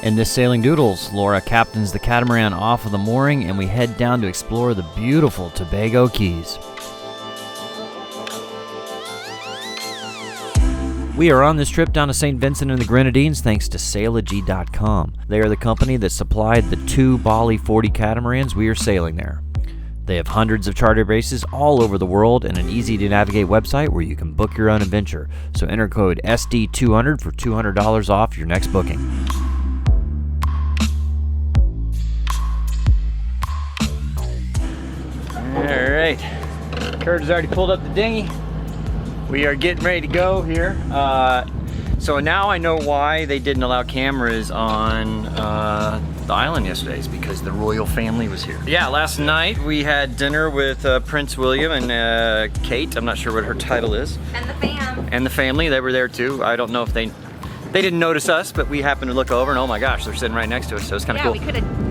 In this sailing Doodles, Laura captains the catamaran off of the mooring and we head down to explore the beautiful Tobago Keys. We are on this trip down to St. Vincent and the Grenadines thanks to Sailology.com. They are the company that supplied the 2 Bali 40 catamarans we are sailing there. They have hundreds of charter bases all over the world and an easy-to-navigate website where you can book your own adventure. So enter code SD200 for $200 off your next booking. All right, Kurt has already pulled up the dinghy. We are getting ready to go here. So now I know why they didn't allow cameras on the island yesterday. It's because the royal family was here. Yeah, last night we had dinner with Prince William and Kate. I'm not sure what her title is. And the fam. And the family, they were there too. I don't know if they didn't notice us, but we happened to look over and oh my gosh, they're sitting right next to us. So it's kind of cool.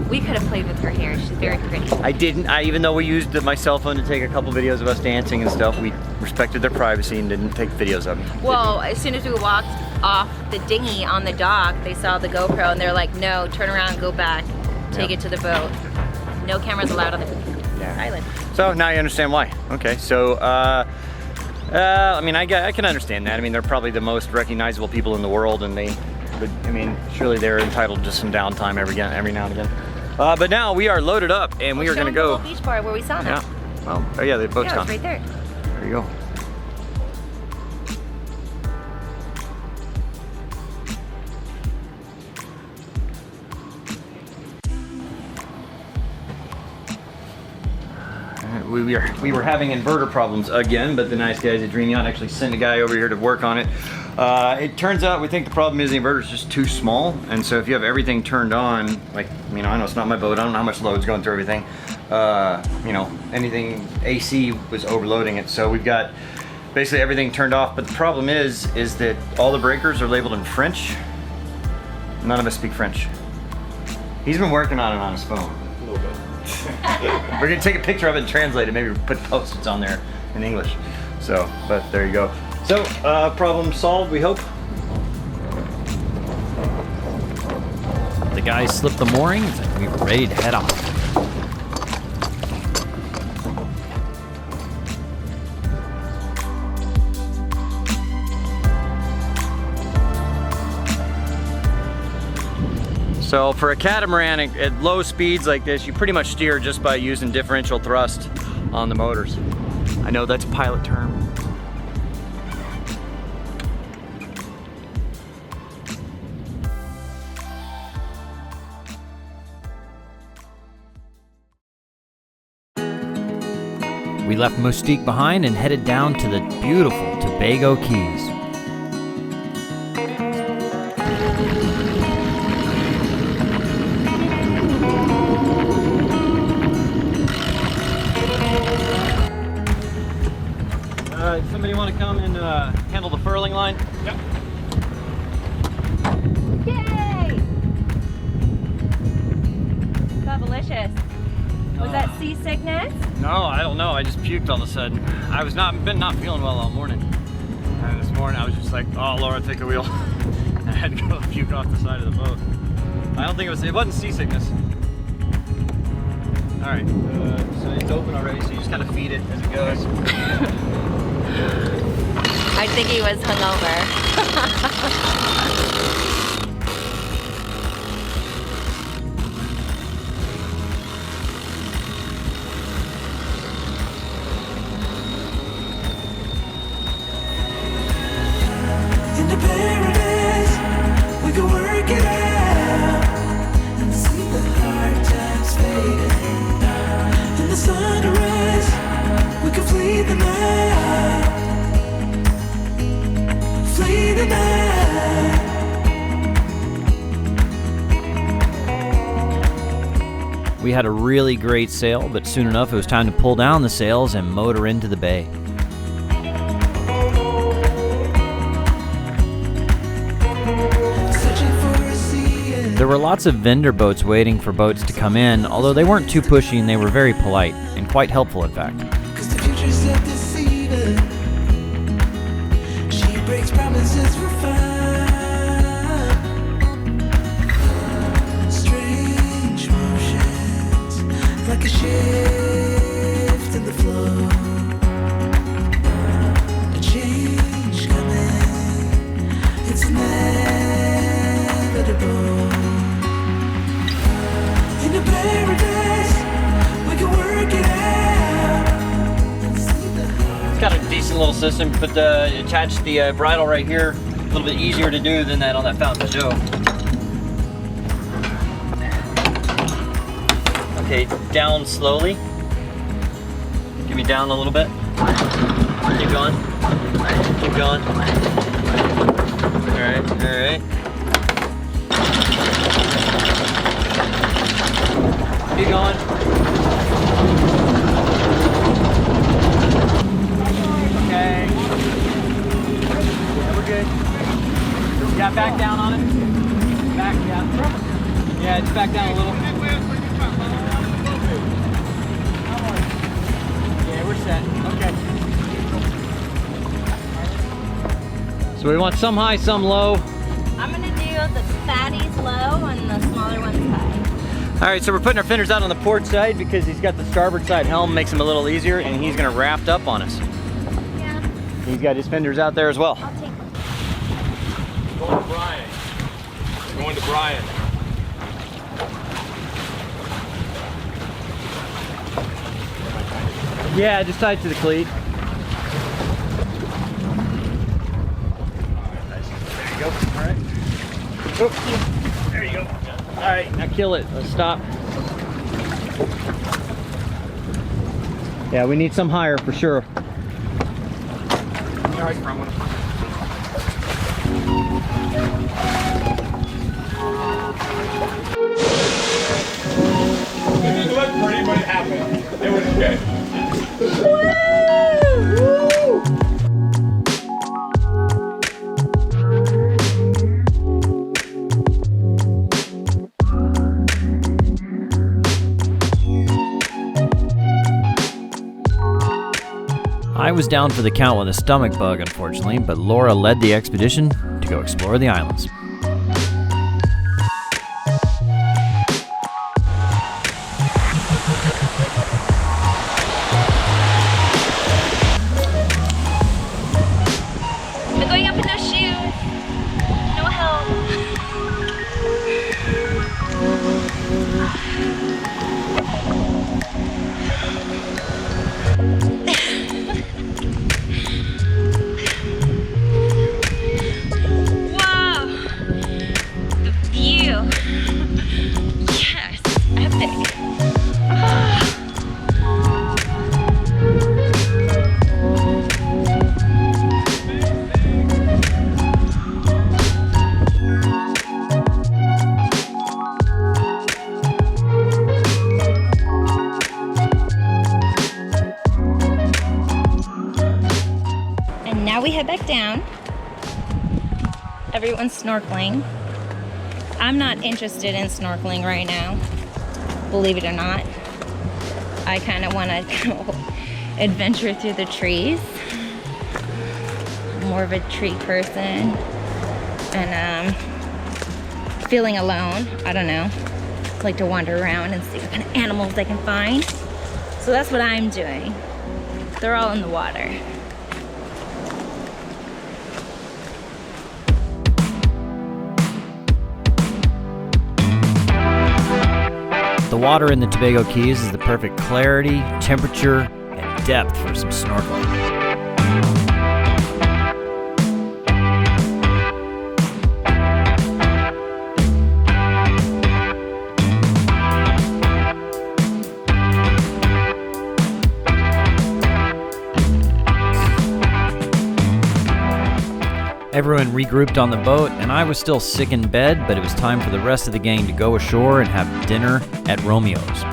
We could have played with her hair. She's very pretty. I didn't. Even though we used my cell phone to take a couple videos of us dancing and stuff, we respected their privacy and didn't take videos of them. Well, as soon as we walked off the dinghy on the dock, they saw the GoPro and they're like, no, turn around, go back, take it to the boat. No cameras allowed on the island. So now you understand why. Okay, so I mean, I can understand that. I mean, they're probably the most recognizable people in the world, and I mean, surely they're entitled to some downtime every now and again. But now we are loaded up, and we are going to go. Beach bar where we saw them. Yeah. Well, oh yeah, the boat's gone. It's right there. There you go. We were having inverter problems again, but the nice guys at Dream Yacht actually sent a guy over here to work on it. It turns out we think the problem is the inverter is just too small, and so if you have everything turned on, like, you know, I know it's not my boat, I don't know how much load's going through everything. You know, anything AC was overloading it, so we've got basically everything turned off. But the problem is that all the breakers are labeled in French. None of us speak French. He's been working on it on his phone. A little bit. We're gonna take a picture of it and translate it, maybe put post-its on there in English. So, but there you go. So, problem solved, we hope. The guys slipped the moorings and we were ready to head off. So for a catamaran at low speeds like this, you pretty much steer just by using differential thrust on the motors. I know that's a pilot term. We left Mustique behind and headed down to the beautiful Tobago Keys. Somebody want to come and handle the furling line? Yep. Yay! Fabalicious. Was that seasickness? No, I don't know. I just puked all of a sudden. I was been not feeling well all morning. And this morning I was just like, oh, Laura, take the wheel. I had to go puke off the side of the boat. I don't think it wasn't seasickness. All right, so it's open already, so you just kind of feed it as it goes. I think he was hungover. Into paradise, we can work it out and see the hard times fading. In the sunrise, we can flee the night. Flee the night. We had a really great sail, but soon enough it was time to pull down the sails and motor into the bay. There were lots of vendor boats waiting for boats to come in, although they weren't too pushy and they were very polite, and quite helpful in fact. She breaks promises for fun. system. Attach the bridle right here. A little bit easier to do than that on that Fountain Joe. Okay, down slowly. Give me down a little bit. Keep going. Keep going. All right, all right. Keep going. Okay. Yeah, we're good. Yeah, back down on it. Back down. Yeah, just back down a little. Yeah, we're set. Okay. So we want some high, some low. I'm gonna do the fatties low and the smaller ones high. All right, so we're putting our fenders out on the port side because he's got the starboard side helm, makes him a little easier, and he's gonna raft up on us. Yeah. He's got his fenders out there as well. I'll take them. Going to Brian. We're going to Brian. Yeah, just tie it to the cleat. There you go. All right. Oh, there you go. All right, now kill it. Let's stop. Yeah, we need some higher for sure. All right, front one. It didn't look pretty, but it happened. It was good. I was down for the count with a stomach bug, unfortunately, but Laura led the expedition to go explore the islands. I'm going up in no shoes. No help. Wow. The view. Yes. Epic. And now we head back down. Everyone's snorkeling. I'm not interested in snorkeling right now, believe it or not. I kind of want to go adventure through the trees. I'm more of a tree person. And feeling alone, I don't know. I like to wander around and see what kind of animals I can find. So that's what I'm doing. They're all in the water. The water in the Tobago Keys is the perfect clarity, temperature, and depth for some snorkeling. Everyone regrouped on the boat, and I was still sick in bed, but it was time for the rest of the gang to go ashore and have dinner at Romeo's.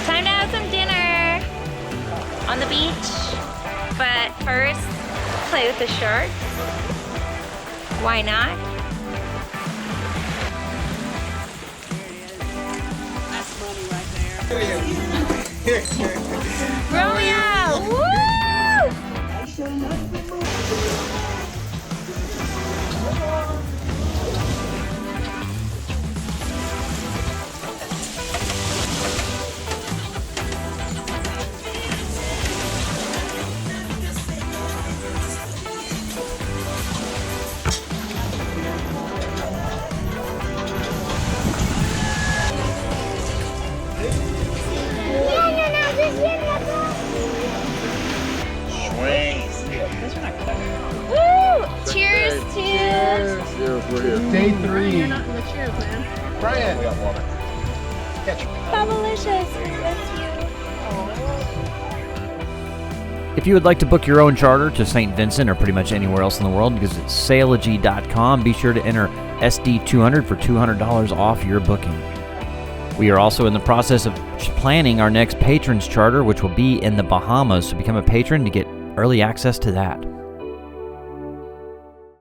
Time to have some dinner on the beach. But first, play with the sharks. Why not? Romeo! Woo! Woo! Cheers to Day 3. You're not in the cheers, man. Brian. Bubblicious. If you would like to book your own charter to St. Vincent or pretty much anywhere else in the world, visit Sailogy.com. Be sure to enter SD200 for $200 off your booking. We are also in the process of planning our next patrons charter, which will be in the Bahamas. So become a patron to get early access to that.